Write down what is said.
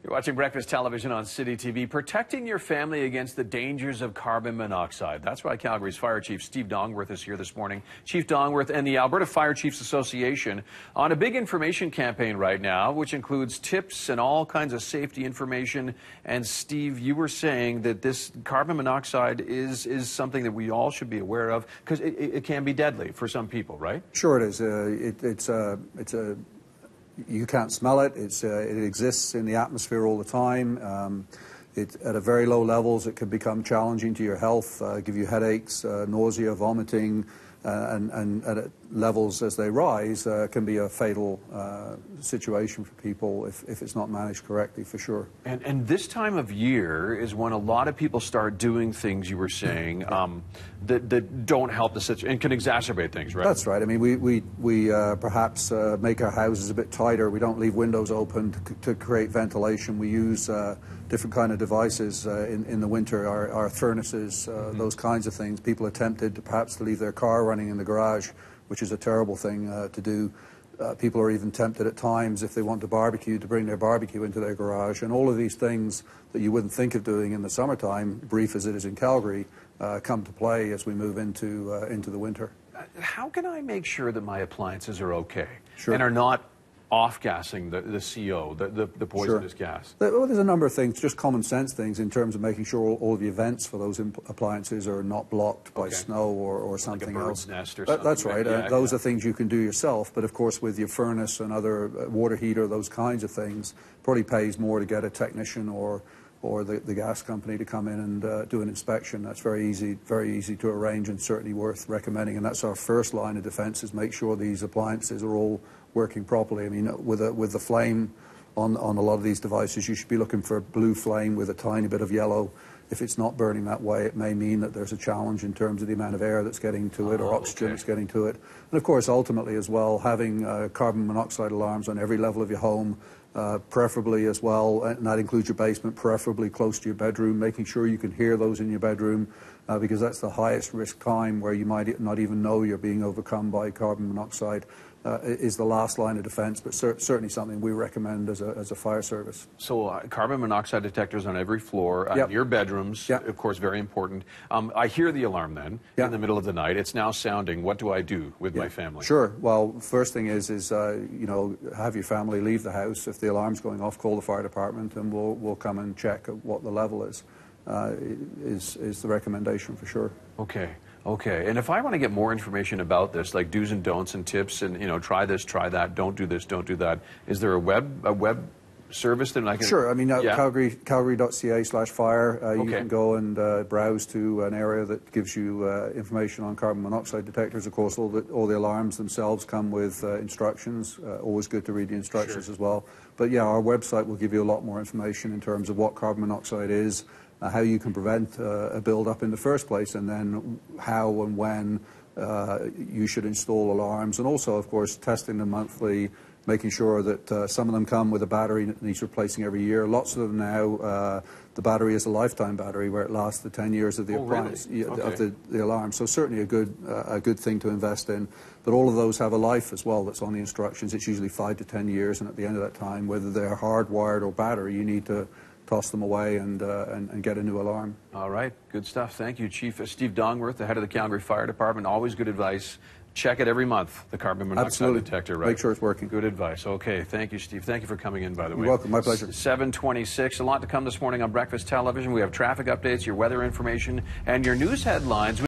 You're watching Breakfast Television on City TV, protecting your family against the dangers of carbon monoxide. That's why Calgary's Fire Chief Steve Dongworth is here this morning. Chief Dongworth and the Alberta Fire Chiefs Association on a big information campaign right now, which includes tips and all kinds of safety information. And Steve, you were saying that this carbon monoxide is something that we all should be aware of because it can be deadly for some people, right? Sure it is. You can't smell it. It exists in the atmosphere all the time. At a very low levels, it can become challenging to your health, give you headaches, nausea, vomiting, and at levels as they rise, can be a fatal situation for people if it's not managed correctly, for sure. And this time of year is when a lot of people start doing things, you were saying, that don't help the situation and can exacerbate things, right? That's right. I mean, we perhaps make our houses a bit tighter. We don't leave windows open to create ventilation. We use different kind of devices in the winter, our furnaces, those kinds of things. People are tempted to perhaps leave their car running in the garage, which is a terrible thing to do. People are even tempted at times, if they want to barbecue, to bring their barbecue into their garage. And all of these things that you wouldn't think of doing in the summertime, brief as it is in Calgary, come to play as we move into the winter. How can I make sure that my appliances are okay and are not off-gassing the CO, the poisonous gas? Well, there's a number of things, just common sense things in terms of making sure all of your vents for those appliances are not blocked by snow or something like a else. bird's nest or something. That's right. Those are things you can do yourself, but of course with your furnace and other water heater, those kinds of things, probably pays more to get a technician or the gas company to come in and do an inspection. That's very easy to arrange and certainly worth recommending. And that's our first line of defense, is make sure these appliances are all working properly. I mean, with the flame on a lot of these devices, you should be looking for a blue flame with a tiny bit of yellow. If it's not burning that way, it may mean that there's a challenge in terms of the amount of air that's getting to it or oxygen that's getting to it. And of course, ultimately as well, having carbon monoxide alarms on every level of your home, preferably as well, and that includes your basement, preferably close to your bedroom, making sure you can hear those in your bedroom, because that's the highest risk time where you might not even know you're being overcome by carbon monoxide. Is the last line of defense, but certainly something we recommend as a fire service. So carbon monoxide detectors on every floor, your bedrooms, of course, very important. I hear the alarm then in the middle of the night. It's now sounding. What do I do with my family? Sure. Well, first thing is you know, have your family leave the house. If the alarm's going off, call the fire department and we'll come and check what the level is the recommendation for sure. Okay, and if I want to get more information about this, like do's and don'ts and tips, and try this, try that, don't do this, don't do that, is there a web service that I can? Sure. I mean, Calgary.ca/fire. You can go and browse to an area that gives you information on carbon monoxide detectors. Of course, all the alarms themselves come with instructions. Always good to read the instructions as well. But yeah, our website will give you a lot more information in terms of what carbon monoxide is, how you can prevent a build-up in the first place, and then how and when you should install alarms. And also, of course, testing them monthly, making sure that some of them come with a battery that needs replacing every year. Lots of them now, the battery is a lifetime battery where it lasts the 10 years of the appliance, of the alarm. So certainly a good thing to invest in. But all of those have a life as well that's on the instructions. It's usually 5 to 10 years, and at the end of that time, whether they're hardwired or battery, you need to toss them away and get a new alarm. All right, good stuff. Thank you, Chief Steve Dongworth, the head of the Calgary Fire Department. Always good advice. Check it every month, the carbon monoxide detector, right? Make sure it's working. Good advice. Okay, thank you, Steve. Thank you for coming in, by the way. You're welcome. My pleasure. 7:26. A lot to come this morning on Breakfast Television. We have traffic updates, your weather information, and your news headlines.